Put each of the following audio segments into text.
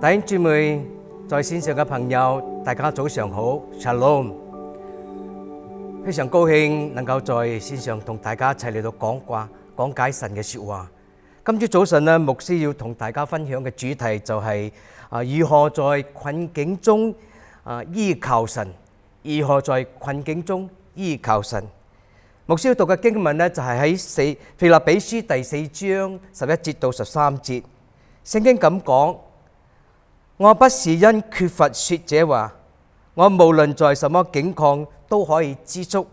弟兄姊妹，在線上嘅朋友，大家早上好 ，Shalom。非常高興能夠在線上同大家一齊嚟到講解神嘅說話。今朝早晨咧，牧師要同大家分享嘅主題就係如何在困境中依靠神，如何在困境中依靠神。牧師要讀嘅經文咧就係喺腓立比書第4章11節到13節，聖經咁講。我不是因缺乏說這話，我無論在什麼境況都可以知足，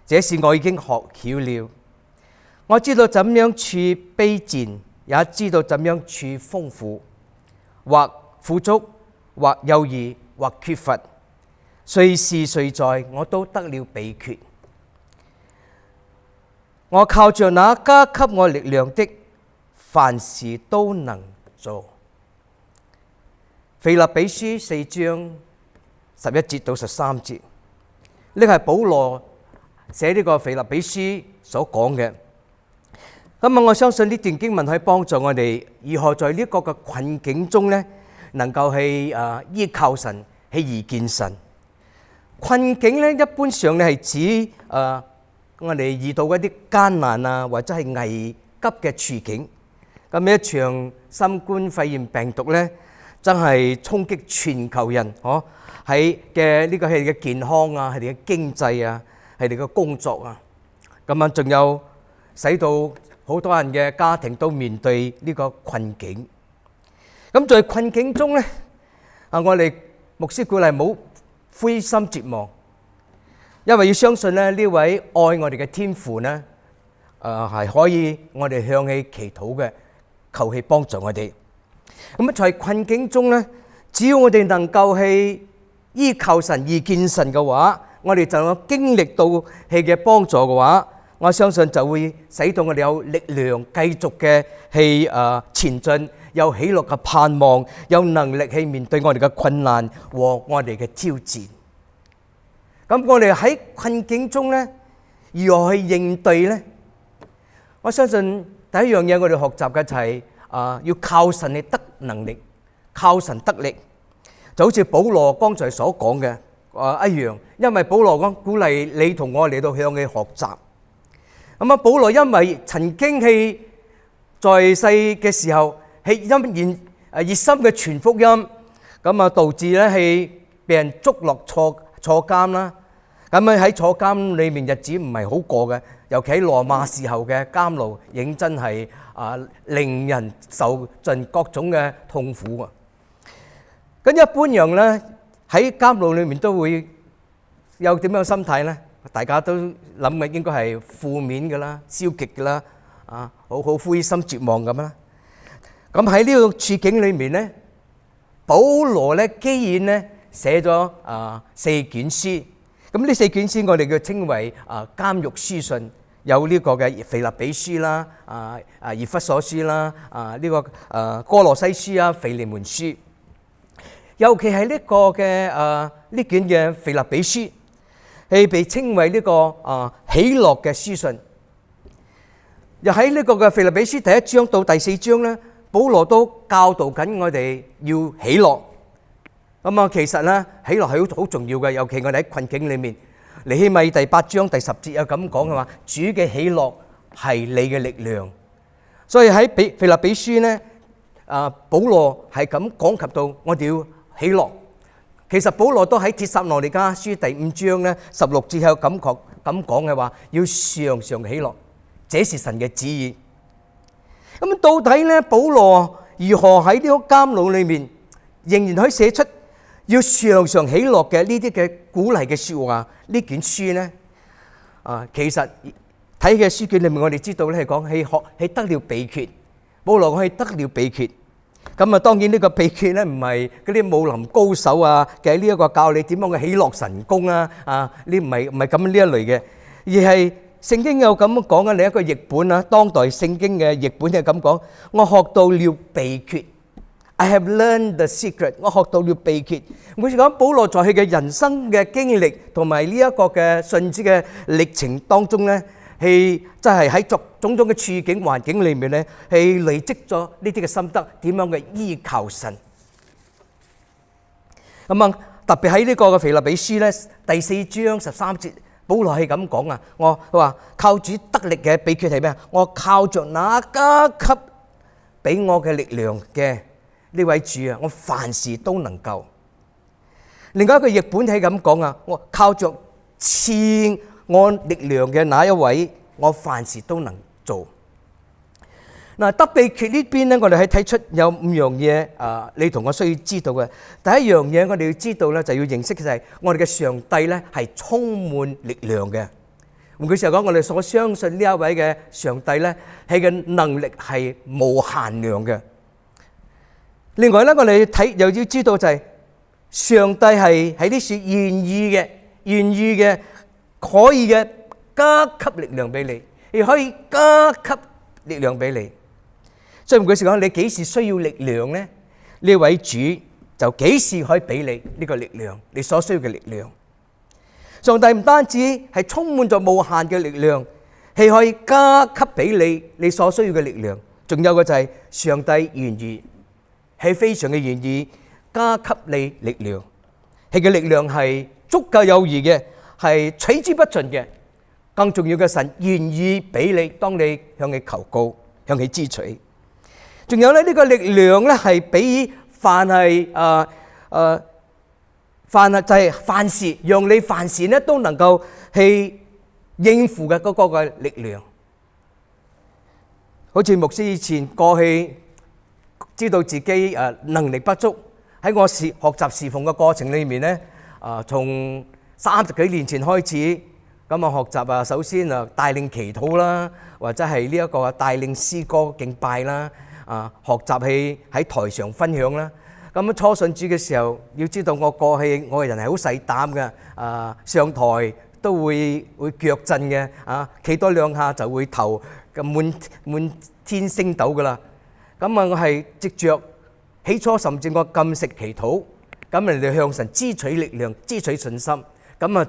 這是我已經學曉了。我知道怎樣處卑賤，也知道怎樣處豐富，或富足，或有餘，或缺乏，隨時隨在我都得了秘訣。我靠着那加給我力量的，凡事都能做。腓立比書4章11節到13節，呢個係保羅寫呢個腓立比書所講嘅。咁我相信呢段經文可以幫助我哋如何在呢個嘅困境中咧，能夠去依靠神，去遇見神。困境咧，一般上咧係指我哋遇到一啲艱難啊，或者係危急嘅處境。咁一場新冠肺炎病毒咧，真係衝擊全球人，喺嘅呢個係佢哋嘅健康啊，係佢哋嘅經濟啊，係佢哋嘅工作啊，咁啊，仲有使到好多人嘅家庭都面對呢個困境。咁在困境中咧，我哋牧師鼓勵冇灰心絕望，因為要相信咧呢位愛我哋嘅天父咧，係可以我哋向佢祈禱嘅，求佢幫助我哋。咁在困境中咧，只要我哋能夠去依靠神、遇見神嘅話，我哋就有經歷到佢嘅幫助嘅話，我相信就會使到我哋有力量繼續嘅去前進，有喜樂嘅盼望，有能力去面對我哋嘅困難和我哋嘅挑戰。咁我哋喺困境中咧，如何去應對咧？我相信第一樣嘢我哋學習嘅就係要靠神嚟得能力，靠神得力，就好似保羅剛才所講嘅一樣。因為保羅講鼓勵你同我嚟到向佢學習。咁保羅因為曾經係在世嘅時候係因熱心嘅傳福音，咁導致咧係被人捉落坐監啦。咁喺坐監裏面日子唔係好過嘅，尤其喺羅馬時候嘅監牢，認真係令人受盡各種嘅痛苦啊！咁一般人咧喺監牢裏面都會有點樣心態咧？大家都諗嘅應該係負面嘅啦、消極嘅啦，好灰心絕望咁啦。咁喺呢個處境裏面咧，保羅咧既然咧寫咗4卷書，咁呢4卷書我哋叫稱為監獄書信。有呢個嘅腓立比書啦，以弗所書啦，呢個哥羅西書啊，腓利門書，尤其係呢個嘅呢卷嘅腓立比書，係被稱為呢個喜樂嘅書信。又喺呢個嘅腓立比書第1章到第4章咧，保羅都教導緊我哋要喜樂。咁其實咧喜樂係好重要嘅，尤其我哋喺困境裏面。尼希米第8章第10節有咁講嘅話，主嘅喜樂係你嘅力量。所以喺腓立比書咧，保羅係咁講及到我哋要喜樂。其實保羅都喺帖撒羅尼迦書第5章咧16節有咁講嘅話，要常常喜樂，這是神嘅旨意。咁到底咧，保羅如何喺呢個監牢裏面仍然可以寫出要常常喜樂嘅呢啲嘅鼓勵嘅説話？呢卷書咧，其實睇嘅書卷裏面，我哋知道咧係講係得了秘訣。保羅講係得了秘訣。咁當然呢個秘訣咧唔係嗰啲武林高手嘅呢一個教你點樣嘅喜樂神功呢唔係咁呢一類嘅，而係聖經有咁講嘅另一個譯本當代聖經嘅譯本係咁講：我學到了秘訣。I have learned the secret。我學到了秘訣。我講保羅在佢嘅人生嘅經歷同埋呢一個嘅信主嘅歷程當中咧，係真係喺種種嘅處境環境裏面咧，係累積咗呢啲嘅心得，點樣嘅依靠神。咁啊，特別喺呢個嘅腓立比書咧第4章13節，保羅係咁講啊，佢話靠主得力嘅秘訣係咩啊？我靠着那加給俾我嘅力量嘅呢位主啊，我凡事都能夠。另外一個譯本係咁講啊，我靠着賜我力量嘅那一位，我凡事都能做。嗱，得秘訣呢邊咧，我哋係睇出有5樣嘢你同我需要知道嘅。第一樣嘢我哋要知道咧，就要認識嘅就係我哋嘅上帝咧係充滿力量嘅。換句話講，我哋所相信呢一位嘅上帝咧，係嘅能力係無限量嘅。另外咧，我哋睇又要知道就係上帝係喺呢處願意嘅，可以嘅加給力量俾你，亦可以加給力量俾你。所以換句話講，你幾時需要力量咧？呢位主就幾時可以俾你呢個力量，你所需要嘅力量。上帝唔單止係充滿咗無限嘅力量，係可以加給俾你所需要嘅力量。仲有嘅就係上帝願意，係非常嘅願意加給你力量。佢嘅力量係足夠有餘嘅，係取之不盡嘅。更重要嘅，神願意俾你，當你向佢求告，向佢支取。仲有咧，呢個力量咧係比凡係就係凡事，讓你凡事咧都能夠去應付嘅嗰個嘅力量。好似牧師以前過去知道自己能力不足，喺我學習侍奉嘅過程裏面咧，從30幾年前開始咁啊學習首先帶領祈禱啦，或者係呢一個帶領詩歌敬拜啦。學習去喺台上分享啦。咁初信主嘅時候，要知道我過去我嘅人係好細膽嘅，上台都會腳震嘅，企多兩下就會頭咁滿天星斗噶啦。咁我係藉着起初甚至我禁食祈禱，咁人哋向神支取力量、支取信心，咁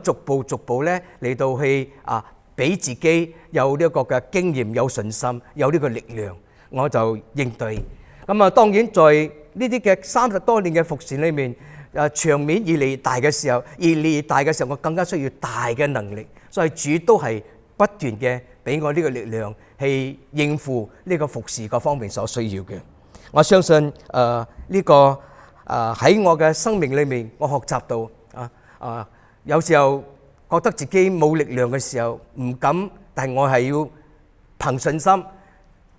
逐步咧嚟到去俾自己有呢一個嘅經驗、有信心、有呢個力量。我就應對咁當然在呢啲嘅30多年嘅服侍裏面，場面越嚟越大嘅時候，我更加需要大嘅能力，所以主都係不斷嘅俾我呢個力量去應付呢個服侍各方面所需要嘅。我相信呢個喺我嘅生命裏面，我學習到有時候覺得自己冇力量嘅時候唔敢，但係我係要憑信心。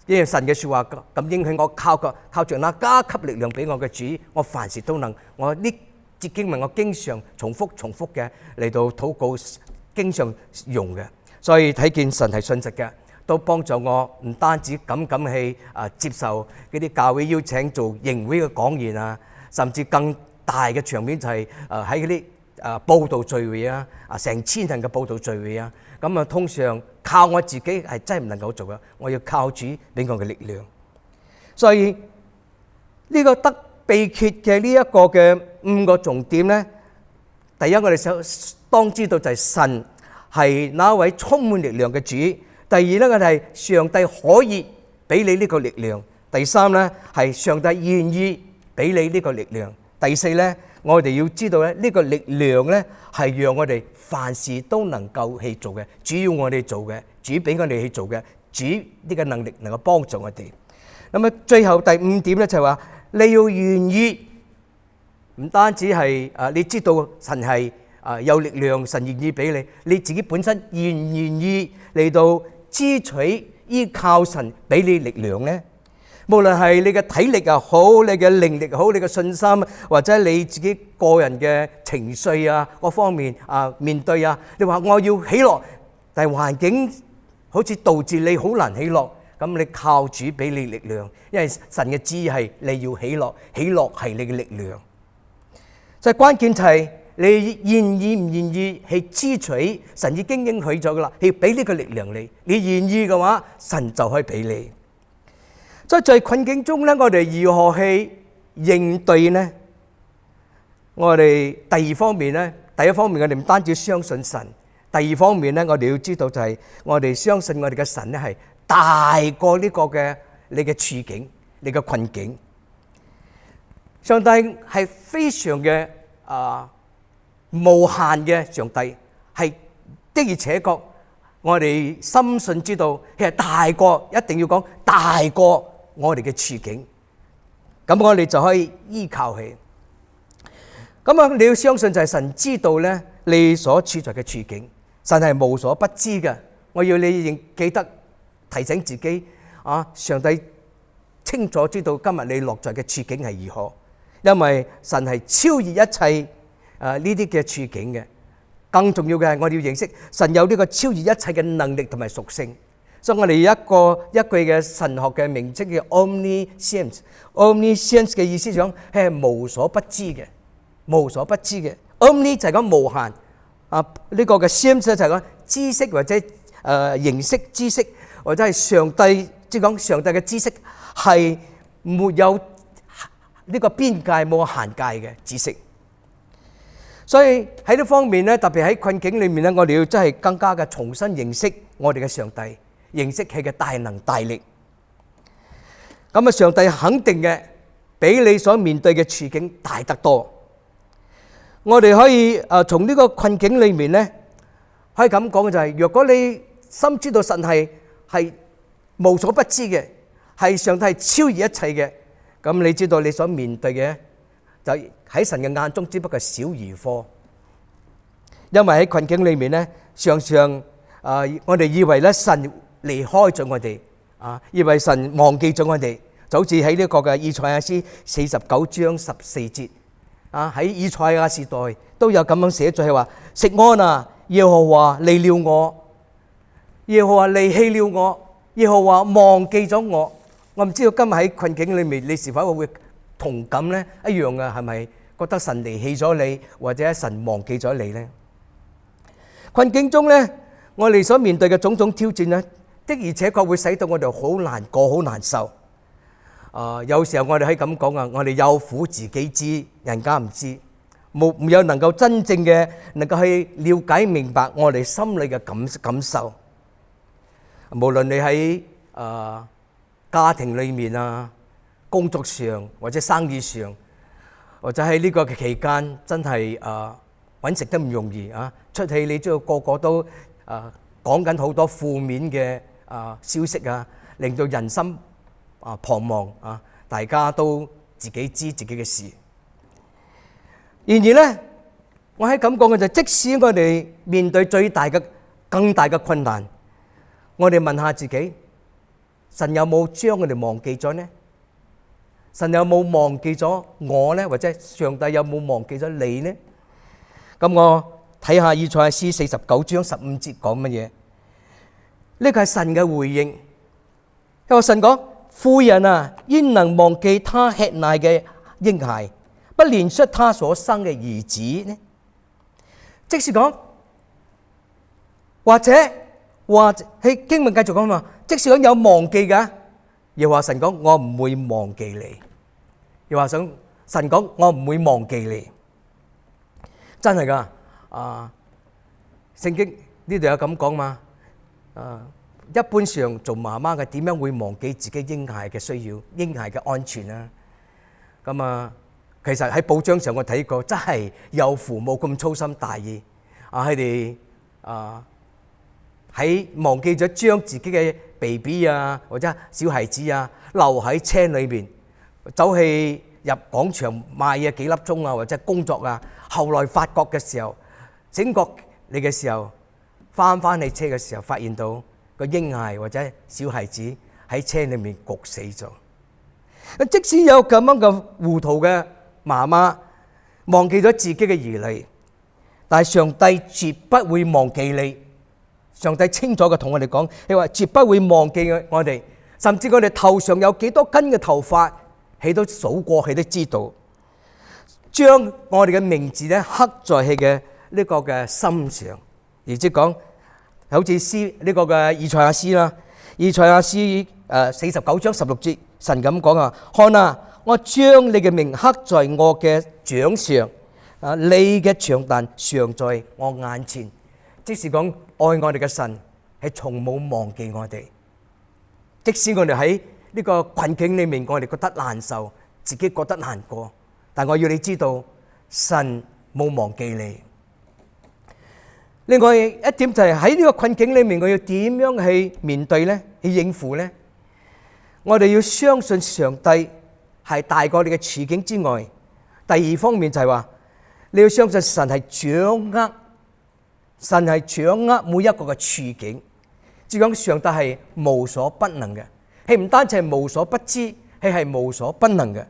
因為神嘅說話咁應許我，靠着那加給力量俾我嘅主，我凡事都能。我呢節經文我經常重複嘅嚟到禱告，經常用嘅，所以睇見神係信實嘅，都幫助我唔單止敢去接受嗰啲教會邀請做營會嘅講員甚至更大嘅場面就係喺嗰啲佈道聚會成千人嘅佈道聚會咁通常靠我自己係真係唔能夠做嘅，我要靠主俾我嘅力量。所以呢個得秘訣嘅呢一個嘅5個重點咧，第一我哋想當知道就係神係那位充滿力量嘅主。第二咧，我哋係上帝可以俾你呢個力量。第三咧，係上帝願意俾你呢個力量。第四咧，我哋要知道咧，呢個力量咧係讓我哋凡事都能夠去做嘅，主要我哋做嘅，主俾我哋去做嘅，主呢個能力能夠幫助我哋。咁啊，最後第5點咧就係話，你要願意，唔單止係你知道神係有力量，神願意俾你，你自己本身願唔願意嚟到支取依靠神俾你力量咧？無論係你嘅體力又好，你嘅靈力又好，你嘅信心或者你自己個人嘅情緒各方面面對你話我要喜樂，但係環境好似導致你好難喜樂，咁你靠主俾你力量，因為神嘅旨意係你要喜樂，喜樂係你嘅力量。所以關鍵就係你願意唔願意去支取神已經應許咗噶啦，去俾呢個力量你，你願意嘅話，神就可以俾你。所以在困境中咧，我哋如何去應對呢？我哋第二方面咧，第一方面我哋唔單止相信神，第二方面咧，我哋要知道就係我哋相信我哋嘅神咧係大過呢個嘅你嘅處境、你嘅困境。上帝係非常嘅無限嘅上帝，係的而且確，我哋深信知道，其實大過，一定要講大過我哋嘅處境，咁我哋就可以依靠佢。咁啊，你要相信就係神知道咧你所處在嘅處境，神係無所不知嘅。我要你記得提醒自己上帝清楚知道今日你落在嘅處境係如何，因為神係超越一切呢啲嘅處境嘅。更重要嘅係我哋要認識神有呢個超越一切嘅能力同埋屬性，所以我哋有一句嘅神學嘅名稱叫 omniscience。omniscience 嘅意思講係無所不知嘅，無所不知嘅。omni 就係講無限呢個嘅 science 就係講知識或者認識知識，或者係上帝，即係講上帝嘅知識係沒有呢個邊界，冇限界嘅知識。所以喺呢方面咧，特別喺困境裏面咧，我哋要真係更加嘅重新認識我哋嘅上帝，認識佢嘅大能大力。咁啊，上帝肯定嘅比你所面對嘅處境大得多。我哋可以從呢個困境裏面咧，可以咁講嘅就係，若果你深知道神係無所不知嘅，係上帝係超越一切嘅，咁你知道你所面對嘅就喺神嘅眼中只不過小兒科。因為喺困境裏面咧，常常我哋以為咧神離開咗我哋，以為神忘記咗我哋，就好似喺呢個嘅以賽亞書49章14節喺以賽亞時代都有咁樣寫咗，係話錫安啊，耶和華離了我，耶和華離棄了我，耶和華忘記咗我。我唔知道今日喺困境裏面你是否會同感呢？一樣嘅，係咪覺得神離棄咗你，或者神忘記咗你呢？困境中呢，我哋所面對嘅種種挑戰呢，的而且確會使到我哋好難過、好難受。有時候我哋可以咁講我哋有苦自己知，人家唔知，冇有能夠真正嘅能夠去了解明白我哋心裏嘅感受。無論你喺家庭裏面工作上或者生意上，或者喺呢個嘅期間，真係揾食都唔容易出去你知道個個都講緊好多負面嘅消息令到人心彷徨大家都自己知自己嘅事。然而呢，我喺咁講嘅就係，即使我哋面對更大嘅困難，我哋問下自己，神有冇將我哋忘記咗呢？神有冇忘記咗我呢？或者上帝有冇忘記咗你呢？咁我睇下以賽亞書49章15節講乜嘢？呢個係神嘅回應。因為神講：婦人焉能忘記他吃奶嘅嬰孩，不憐恤他所生嘅兒子呢？即是講，或者喺經文繼續講嘛，即使講有忘記㗎，又話神講我唔會忘記你，又話神講我唔會忘記你，真係㗎。聖經呢度有咁講嘛，一般上做媽媽嘅點樣會忘記自己嬰孩嘅需要、嬰孩嘅安全啊？咁其實喺報章上我睇過，真係有父母咁粗心大意佢哋喺忘記咗將自己嘅 BB 或者小孩子留喺車裏面，走去入廣場賣嘢幾粒鐘或者工作後來發覺嘅時候，醒覺你嘅時候，翻去車嘅時候，發現到個嬰孩或者小孩子喺車裏面焗死咗。即使有咁樣嘅糊塗嘅媽媽忘記咗自己嘅兒女，但係上帝絕不會忘記你。上帝清楚嘅同我哋講，佢話絕不會忘記我哋，甚至我哋頭上有幾多根嘅頭髮，佢都數過，佢都知道，將我哋嘅名字咧刻在佢嘅呢個嘅心上。而即講，好似詩呢個嘅以賽亞詩啦，以賽亞詩49章16節，神咁講看我將你嘅名刻在我嘅掌上，你嘅長彈常在我眼前。即是講，愛我哋嘅神係從冇忘記我哋，即使我哋喺呢個困境裏面，我哋覺得難受，自己覺得難過，但我要你知道，神冇忘記你。另外一點就係喺呢個困境裏面，我要點樣去面對呢？去應付呢？我哋要相信上帝係大過你嘅處境之外。第二方面就係話，你要相信神係掌握每一個嘅處境。即係講上帝係無所不能嘅，係唔單止係無所不知，係無所不能嘅。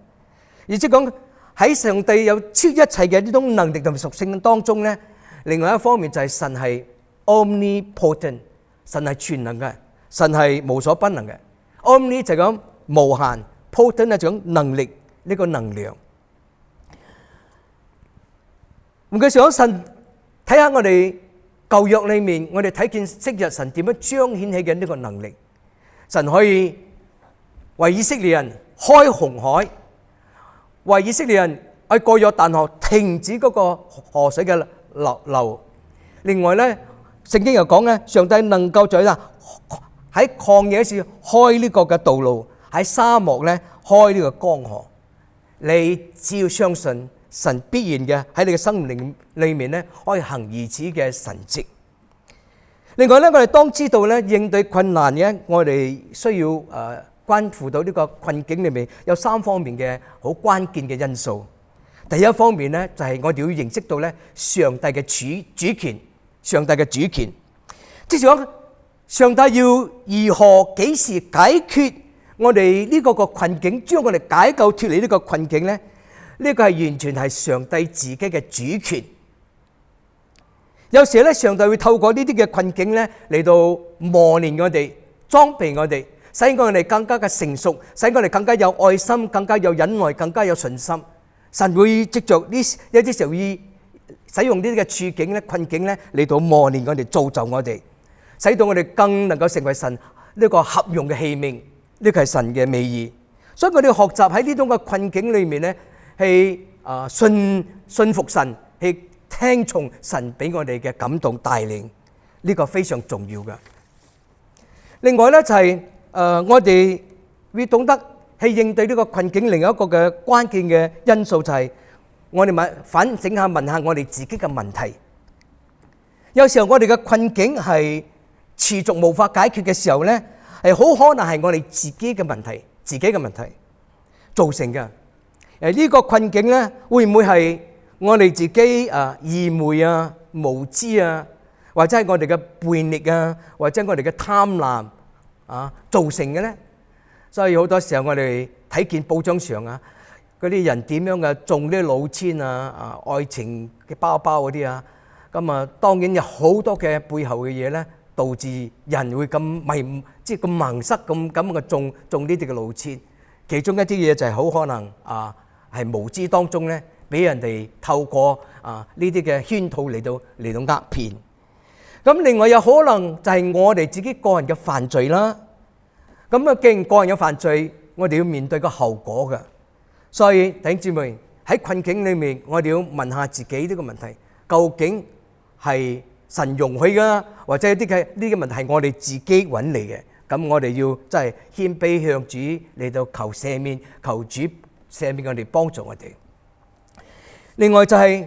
而即係講喺上帝有超一切嘅呢種能力同屬性當中咧，另外一方面就係神係 omnipotent， 神係全能嘅，神係無所不能嘅。omni 就係講無限 ，potent 係講能力呢個能量。唔該，想神睇下我哋舊約裏面，我哋睇見昔日神點樣彰顯起嘅呢個能力。神可以為以色列人開紅海，為以色列人喺過約旦河停止嗰個河水嘅流。另外咧，聖經又講咧，上帝能夠喺曠野時開呢個嘅道路，喺沙漠咧開呢個江河。你只要相信神必然嘅喺你嘅生命裏面咧，可以行如此嘅神蹟。另外咧，我哋當知道咧，應對困難嘅，我哋需要關乎到呢個困境裏面有三方面嘅好關鍵嘅因素。第一方面咧，就係我哋要認識到咧，上帝嘅主權，上帝嘅主權，即係講上帝要如何幾時解決我哋呢個困境，將我哋解救脫離呢個困境咧？呢個係完全係上帝自己嘅主權。有時咧，上帝會透過呢啲嘅困境咧嚟到磨練我哋、裝備我哋，使我哋更加嘅成熟，使我哋更加有愛心、更加有忍耐、更加有信心。神會藉着呢一啲時候，使用呢啲嘅處境咧、困境咧嚟到磨練我哋、造就我哋，使到我哋更能夠成為神呢個合用嘅器皿。呢個係神嘅美意。所以我哋學習喺呢種嘅困境裏面咧，係信服神，係聽從神俾我哋嘅感動帶領，呢個非常重要嘅。另外咧就係我哋會懂得去應對呢個困境，另一個嘅關鍵嘅因素就係我哋反省下問下我哋自己嘅問題。有時候我哋嘅困境係持續無法解決嘅時候咧，係好可能係我哋自己嘅問題造成嘅。呢個困境咧，會唔會係我哋自己愚昧啊、無知啊，或者係我哋嘅叛逆啊，或者我哋嘅貪婪造成嘅咧？所以好多時候我哋睇見報章上嗰啲人點樣嘅中啲老千愛情嘅包包嗰啲咁當然有好多嘅背後嘅嘢咧，導致人會咁咁盲塞咁嘅中呢啲嘅老千。其中一啲嘢就係好可能係無知當中咧，俾人哋透過呢啲嘅圈套嚟到呃騙。咁另外有可能就係我哋自己個人嘅犯罪啦。咁既然個人有犯罪，我哋要面對個後果嘅。所以弟兄姊妹喺困境裏面，我哋要問下自己呢個問題：究竟係神容許㗎，或者呢個問題係我哋自己揾嚟嘅？咁我哋要真係謙卑向主嚟到求赦免，求主赦免我哋，幫助我哋。另外就係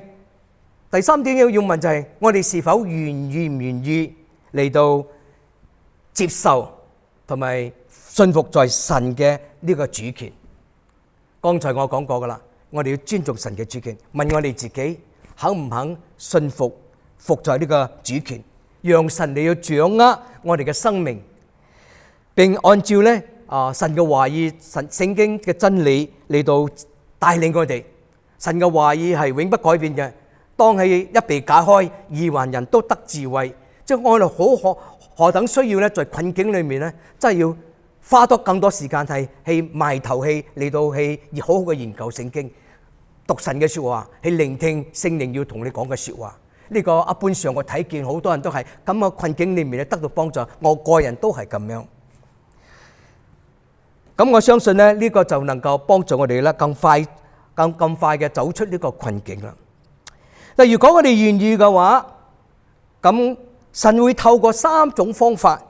第三點要問就係我哋是否願意嚟到接受同埋信服在神嘅呢個主權。剛才我講過噶啦，我哋要尊重神嘅主權，問我哋自己肯唔肯信服在呢個主權，讓神嚟要掌握我哋嘅生命，並按照咧神嘅話語、聖經嘅真理嚟到帶領我哋。神嘅話語係永不改變嘅，當係一被解開，二還人都得智慧。即係我哋何等需要咧，在困境裏面咧，真係要花多更多時間係埋頭嚟到好好嘅研究聖經，讀神嘅説話，去聆聽聖靈要同你講嘅説話。呢個一般上我睇見好多人都係咁嘅困境裏面咧得到幫助，我個人都係咁樣。咁我相信咧呢個就能夠幫助我哋咧更快嘅走出呢個困境啦。但如果我哋願意嘅話，咁神會透過三種方法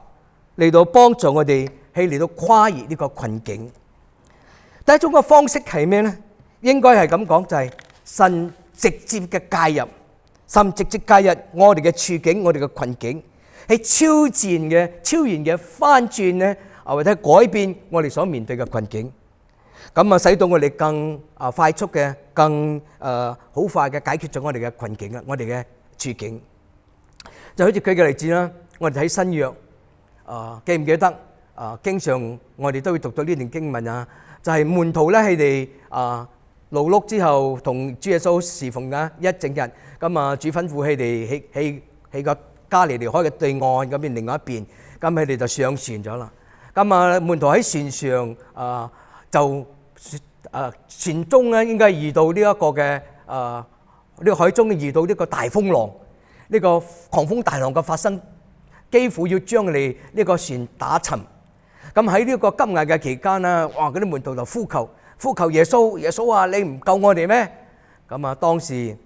嚟到幫助我哋嚟到跨越呢個困境。第一種嘅方式係咩呢？應該係咁講，就係神直接嘅介入，甚至直接介入我哋嘅處境、我哋嘅困境，係超然嘅翻轉咧，或者改變我哋所面對嘅困境，咁使到我哋更快速嘅、更好快嘅解決咗我哋嘅困境啦，我哋嘅處境。就好似舉個例子啦，我哋睇新約，記唔記得？經常我哋都會讀到呢段經文啊，就係門徒咧，佢哋勞碌之後同主耶穌侍奉一整日，咁主吩咐佢哋喺個加利利海嘅對岸嗰邊另外一邊，咁佢哋就上船咗啦。咁門徒喺船上就船中咧應該遇到呢一個嘅呢個海中遇到呢個大風浪，呢個狂風大浪嘅發生，幾乎要將佢哋呢個船打沉。咁喺呢個急危嘅期間啦，哇！嗰啲門徒就呼求耶穌，耶穌啊，你唔救我哋咩？咁當時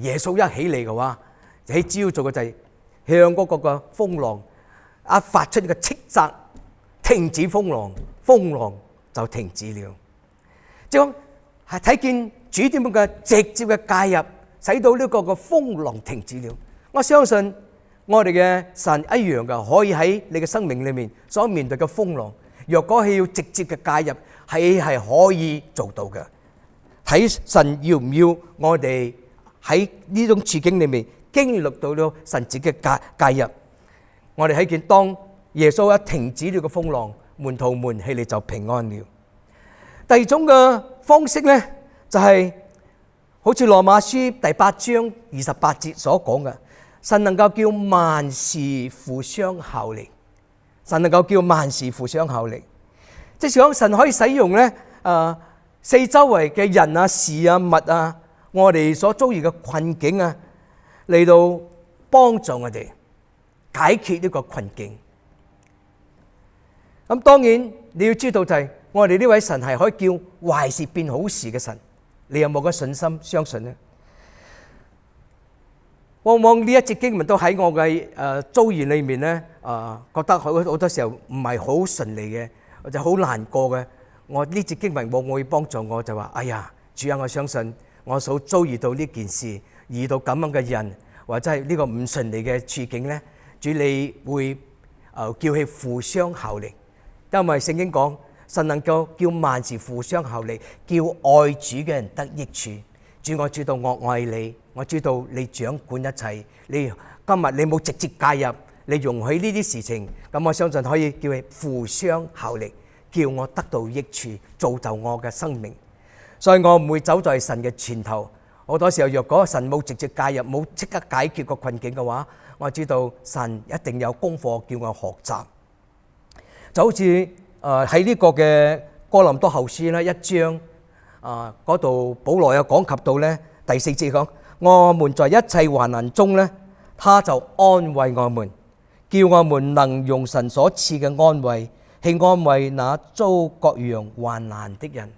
耶穌一起嚟嘅話，喺朝早嘅就係向嗰個嘅風浪發出呢個斥責，停止風浪，風浪就停止了。即係睇見主點樣嘅直接嘅介入，使到呢個嘅風浪停止了。我相信我哋嘅神一樣嘅，可以喺你嘅生命裏面所面對嘅風浪，若果係要直接嘅介入，係可以做到嘅。睇神要唔要我哋喺呢種處境裏面經歷到咗神自己嘅介入。我哋睇見當耶穌一停止呢個風浪，門徒們佢哋就平安了。第二種嘅方式呢，就係好似羅馬書第8章28節所講嘅，神能夠叫萬事互相效力。神能夠叫萬事互相效力，即係講神可以使用咧四周圍嘅人啊、事啊、物啊，我哋所遭遇嘅困境啊，嚟到幫助我哋解決呢個困境。咁當然你要知道就係我哋呢位神係可以叫壞事變好事嘅神，你有冇個信心相信呢？往往呢一節經文都喺我嘅遭遇裏面咧，覺得好多時候唔係好順利嘅，或者好難過嘅。我呢節經文往往會幫助我，就話：哎呀，主啊，我相信我所遭遇到呢件事，遇到咁樣嘅人，或者係呢個唔順利嘅處境咧，主你會叫佢互相效力，因為聖經講神能夠叫萬事互相效力，叫愛主嘅人得益處。主，我知道我愛你，我知道你掌管一切。你今日你冇直接介入，你容許呢啲事情，咁我相信可以叫佢互相效力，叫我得到益處，造就我嘅生命。所以我唔會走在神嘅前頭。好多時候，若果神冇直接介入，冇即刻解決個困境嘅話，我知道神一定有功課叫我學習。就好似喺呢個嘅哥林多後書啦1章。嗰度保羅有講及到咧第4節講，我們在一切患難中咧，他就安慰我們，叫我們能用神所賜嘅安慰去安慰那遭各樣患難的人。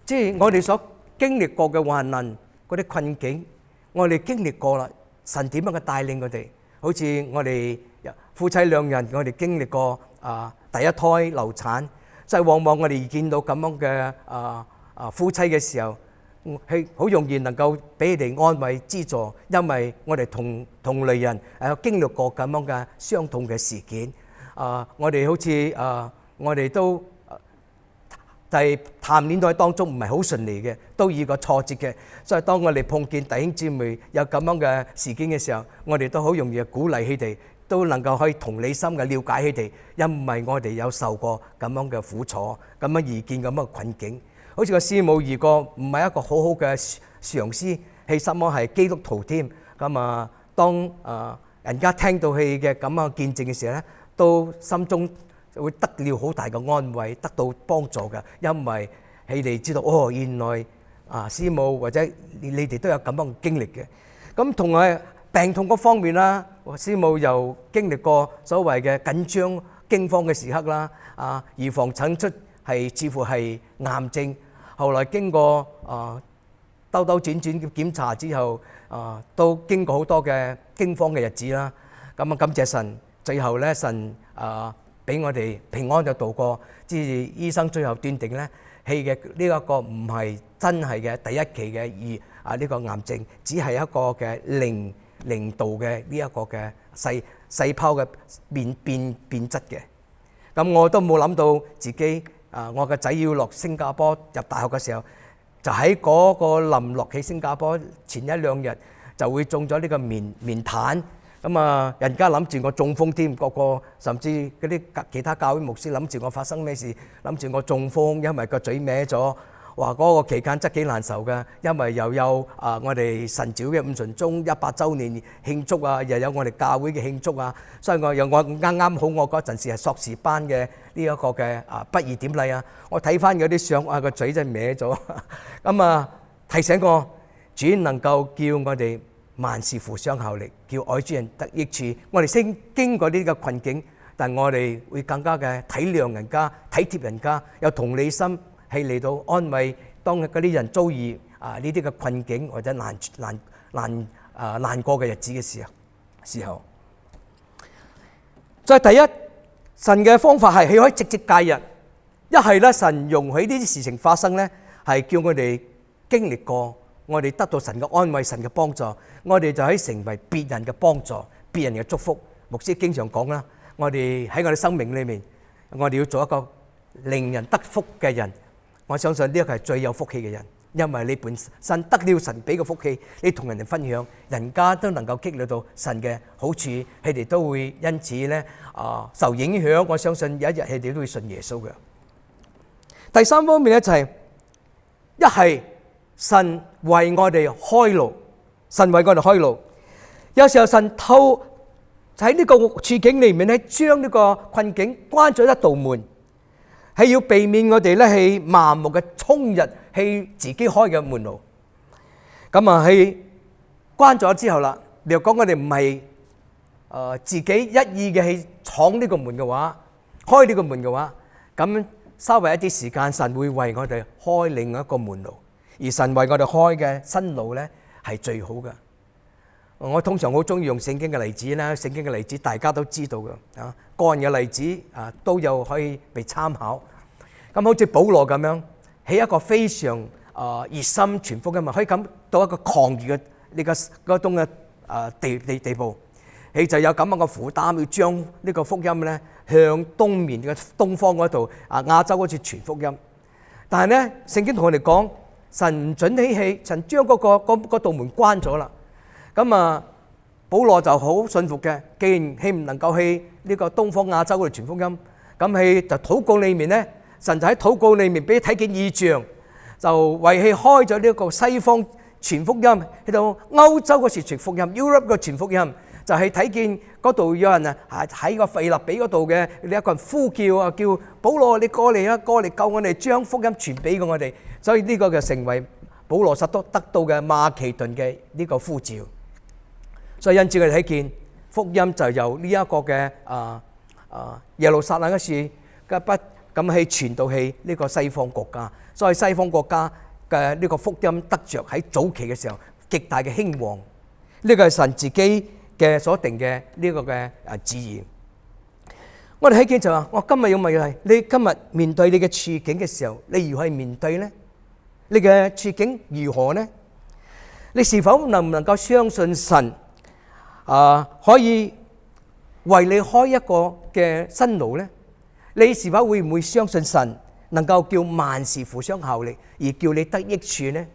即係我哋所經歷過嘅患難嗰啲困境，我哋經歷過啦。神點樣嘅帶領我哋？好似我哋夫妻兩人，我哋經歷過第一胎流產，就係往往我哋見到咁樣嘅夫妻嘅時候，係好容易能夠俾你哋安慰資助，因為我哋同類人經歷過咁樣嘅傷痛嘅事件。我哋好似我哋都喺談戀愛當中唔係好順利嘅，都遇過挫折嘅。所以當我哋碰見弟兄姊妹有咁樣嘅事件嘅時候，我哋都好容易鼓勵佢哋，都能夠可以同理心嘅了解佢哋，因為我哋有受過咁樣嘅苦楚，咁樣遇見咁樣嘅困境。好似個師母遇過唔係一個好好嘅上司，佢心安係基督徒添。咁當人家聽到佢嘅咁樣嘅見證嘅時候咧，都心中會得了好大嘅安慰，得到幫助嘅，因為佢哋知道原來師母或者你哋都有咁樣嘅經歷嘅。咁同埋病痛嗰方面啦，師母又經歷過所謂嘅緊張驚慌嘅時刻啦，預防診出係似乎係癌症，後來經過兜兜轉轉嘅檢查之後，都經過好多嘅驚慌嘅日子啦。咁感謝神，最後咧神俾我哋平安就度過。即係醫生最後斷定咧，氣嘅呢一個唔係真係嘅第一期嘅呢個癌症，只係一個嘅零度嘅呢一個嘅細胞嘅變質嘅。咁我都冇諗到自己我個仔要落新加坡入大學嘅時候，就喺嗰個臨落喺新加坡前一兩日就會中咗呢個面癱。咁人家諗住我中風添，個甚至嗰啲其他教會牧師諗住我發生咩事，諗住我中風，因為個嘴歪咗。話嗰個期間真幾難受㗎，因為又有我哋神召嘅五旬宗100週年慶祝啊，又有我哋教會嘅慶祝啊，所以我啱好我嗰陣時係碩士班嘅呢一個嘅畢業典禮啊，我睇翻嗰啲相，個嘴真係歪咗。咁提醒我，主能夠叫我哋萬事互相效力，叫愛主人得益處。我哋先經過呢個困境，但我哋會更加嘅體諒人家、體貼人家，有同理心，係嚟到安慰當嗰啲人遭遇呢啲嘅困境或者難過嘅日子嘅時候。再第一，神嘅方法係佢可以直接介入，一係咧神容許呢啲事情發生咧，係叫我哋經歷過，我哋得到神嘅安慰、神嘅幫助，我哋就可以成為別人嘅幫助、別人嘅祝福。牧師經常講啦，我哋喺我哋生命裏面，我哋要做一個令人得福嘅人。我相信呢一個係最有福氣嘅人，因為你本身得了神俾嘅福氣，你同人哋分享，人家都能夠經歷到神嘅好處，佢哋都會因此咧受影響。我相信有一日佢哋都會信耶穌嘅。第三方面咧就係一係神為我哋開路，神為我哋開路。有時候神透喺呢個處境裏面咧，將呢個困境關咗一道門，係要避免我哋咧係盲目嘅衝入去自己開嘅門路。咁係關咗之後啦，若講我哋唔係自己一意嘅去闖呢個門嘅話，開呢個門嘅話，咁稍微一啲時間，神會為我哋開另一個門路。而神為我哋開嘅新路咧係最好嘅。我通常好中意用聖經嘅例子啦，聖經嘅例子大家都知道嘅個人嘅例子都有可以被參考。咁好似保羅咁樣，喺一個非常熱心傳福音，可以咁到一個狂熱嘅呢個嗰種嘅地步，佢就有咁樣嘅負擔，要將呢個福音咧向東面嘅東方嗰度亞洲嗰處傳福音。但係咧，聖經同我哋講，神唔准起氣，神將嗰道門關咗啦。咁保羅就好信服嘅，既然佢唔能夠去呢個東方亞洲嗰度傳福音，咁佢就禱告裏面咧，神就喺禱告裏面俾佢睇見異象，就為佢開咗呢個西方傳福音，去到歐洲嗰時傳福音 ，Europe 個傳福音，就係睇見嗰度有人喺個腓立比嗰度嘅呢一個人呼叫叫保羅你過嚟啊，過嚟救我哋，將福音傳俾我哋，所以呢個就成為保羅實都得到嘅馬其頓嘅呢個呼召。所以因此佢哋睇見福音就由呢一個嘅耶路撒冷嘅事嘅不咁去傳到去呢個西方國家，所以西方國家嘅呢個福音得着喺早期嘅時候極大嘅興旺。呢個係神自己嘅所定嘅呢個嘅旨意。我哋睇見就話，我今日要問嘅係，你今日面對你嘅處境嘅時候，你如何去面對呢？你嘅處境如何呢？你是否能唔能夠相信神可以為你開一個嘅新路呢？你是否會唔會相信神能夠叫萬事互相效力，而叫你得益處呢？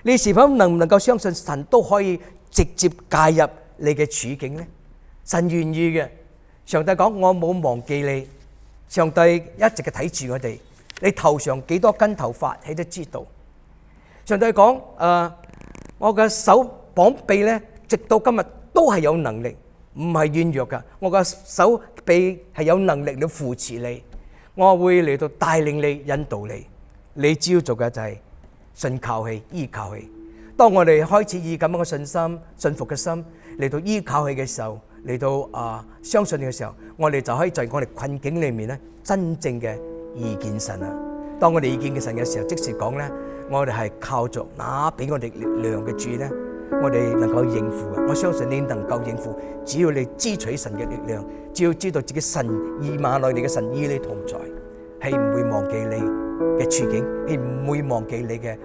你是否能唔能夠相信神都可以直接介入你嘅處境呢？神願意嘅。上帝講，我冇忘記你。上帝一直嘅睇住我哋，你頭上幾多根頭髮，佢都知道。上帝講，我嘅手膀臂咧，直到今日都係有能力，唔係軟弱噶。我嘅手臂係有能力嚟扶持你，我會嚟到帶領你、引導你。你只要做嘅就係信靠佢、依靠佢。當我哋開始以咁樣嘅信心、信服嘅心嚟到依靠佢嘅時候，嚟到相信佢嘅時候，我哋就可以在我哋困境裏面咧，真正嘅遇見神啊！當我哋遇見嘅神嘅時候，即是講咧，我哋係靠着那俾我哋力量嘅主咧，我哋能夠應付嘅。我相信你能夠應付，只要你支取神嘅力量，只要知道自己神以馬內利嘅神與你同在，係唔會忘記你嘅處境，佢唔會忘記你嘅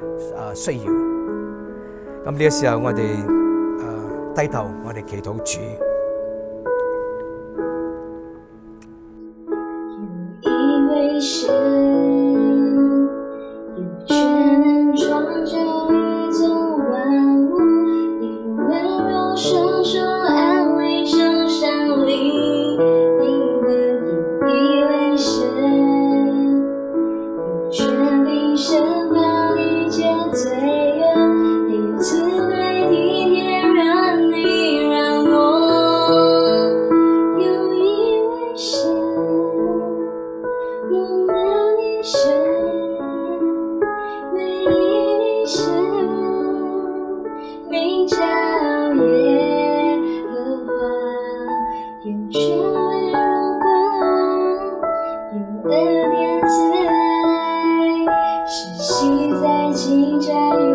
需要。咁呢個時候，我哋低頭，我哋祈禱主。有一位神，有全能创造宇宙万物，你温柔双手安慰受伤灵魂。有一位神，有权柄审判一切罪恶，也有慈悲体贴让你让我。有一位神，我们的神，唯一的神，名叫耶和华，有权威荣光，有恩典慈爱，是昔在今在永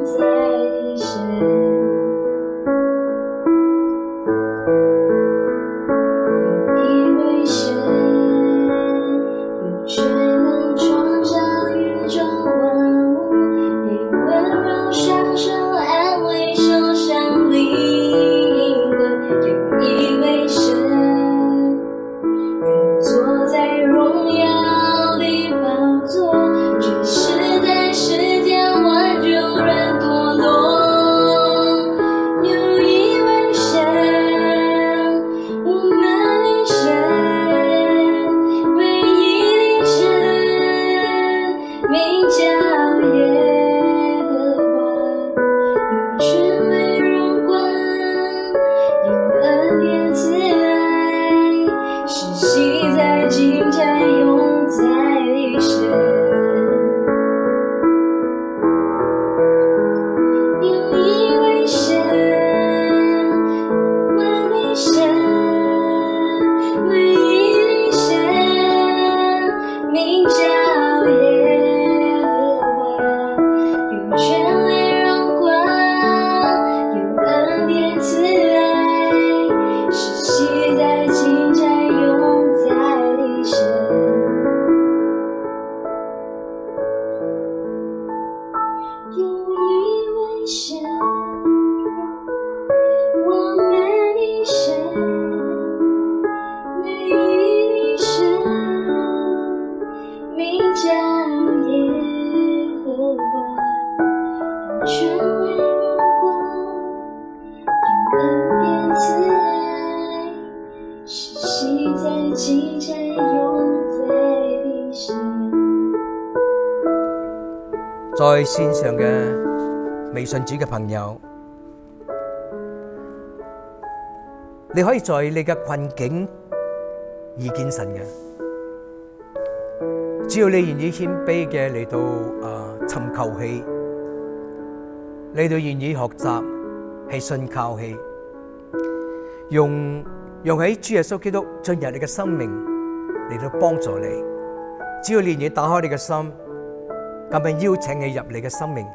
在的神。有一位神，有全能创造宇宙万物，你温柔双手安慰受伤灵魂。有一位神，坐在荣耀的宝座，却是在世间挽救人堕落。有一位神，我们的神，唯一的神，名叫耶和华，有权威荣光，有恩典慈爱，是昔在今在永在的神。有一位神，我的神，唯一的神，名叫耶和华，有权威荣光，有恩典慈爱，是昔在今在永在的神。有一位神，我们的神，唯一的神，名叫耶和华，有权威荣光，有恩典慈爱，是昔在今在永在的神。在線上嘅微信主嘅朋友，你可以在你嘅困境遇見神嘅，只要你願意謙卑嘅嚟到尋求佢，你都願意學習係信靠佢，讓喺主耶穌基督進入你嘅生命嚟到幫助你。只要你願意打開你嘅心，咁樣邀請你入你嘅生命，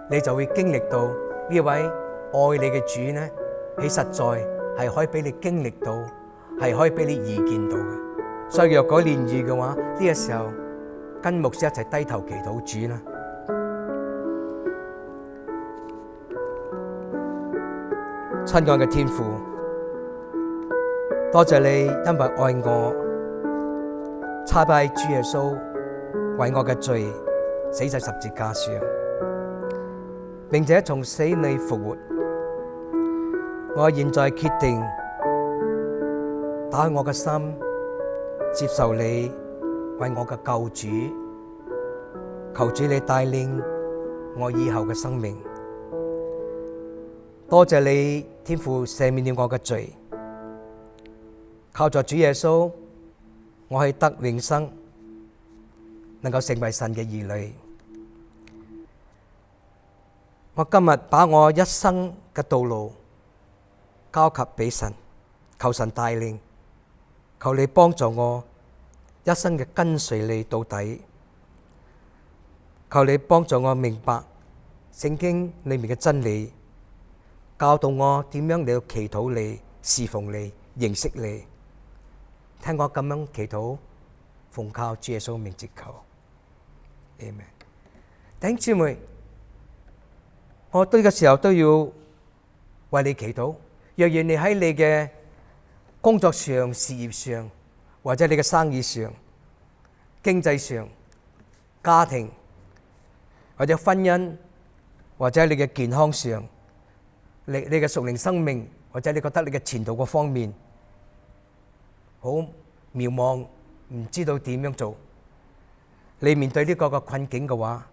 你就會經歷到呢位愛你嘅主呢，佢實在係可以俾你經歷到，係可以俾你遇見到嘅。所以若果你願意嘅話，呢個時候跟牧師一齊低頭祈禱主啦。親愛嘅天父，多謝你因為愛我，差派主耶穌為我嘅罪死在十字架上，並且從死裏復活。我現在決定打開我嘅心，接受你為我嘅救主，求主你帶領我以後嘅生命。多謝你天父赦免了我嘅罪，靠着主耶穌，我係得永生，能夠成為神嘅兒女。我今日把我一生嘅道路交給俾神，求神帶領，求你幫助我一生嘅跟隨你到底。求你幫助我明白聖經裏面嘅真理，教導我點樣嚟到祈禱你、侍奉你、認識你。聽我咁樣祈禱，奉靠主耶穌名字求 Amen。弟兄姊妹，我呢個時候都要為你祈禱。若然你喺你嘅工作上、事業上，或者你嘅生意上、經濟上、家庭或者婚姻，或者你嘅健康上，你嘅屬靈生命，或者你覺得你嘅前途嗰方面好渺茫，唔知道點樣做，你面對呢個嘅困境嘅話，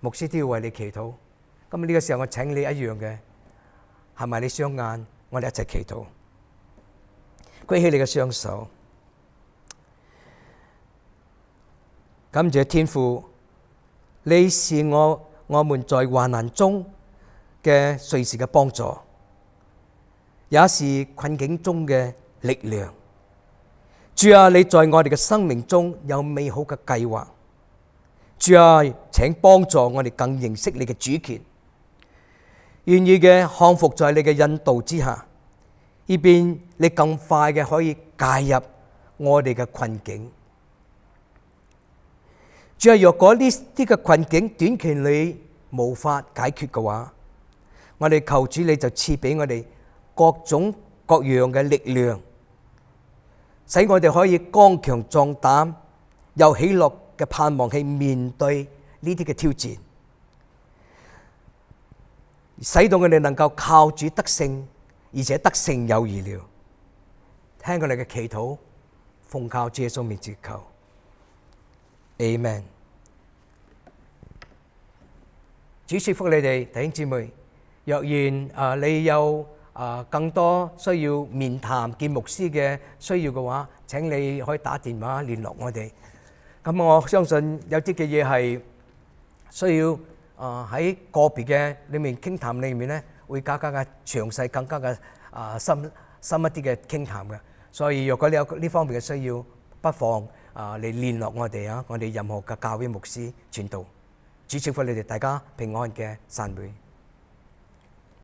牧師都要為你祈禱。咁呢個時候我請你一樣嘅，合埋你雙眼，我哋一齊祈禱。舉起你嘅雙手，感謝天父，你是我們在患難中嘅隨時嘅幫助，也是困境中嘅力量。主啊，你在我哋嘅生命中有美好嘅計劃。主啊，請幫助我哋更認識你嘅主權，願意嘅降服在你嘅引導之下，以便你更快嘅可以介入我哋嘅困境。主啊，若果呢啲嘅困境短期裏無法解決嘅話，我哋求主你就賜俾我哋各種各樣嘅力量，使我哋可以剛強壯膽，有喜樂嘅盼望去面對呢啲嘅挑戰，使到我哋能夠靠主得勝，而且得勝有餘了。聽我哋嘅祈禱，奉靠主耶穌名字求 Amen。 主祝福你哋弟兄姊妹。若然你有更多需要面談見牧師嘅需要嘅話，請你可以打電話聯絡我哋。咁我相信有啲嘅嘢係需要喺個別嘅裏面傾談裏面咧，會更加嘅詳細，更加嘅深一啲嘅傾談嘅。所以若果你有呢方面嘅需要，不妨嚟聯絡我哋啊！我哋任何嘅教會牧師傳道。主祝福你哋大家平安嘅散會。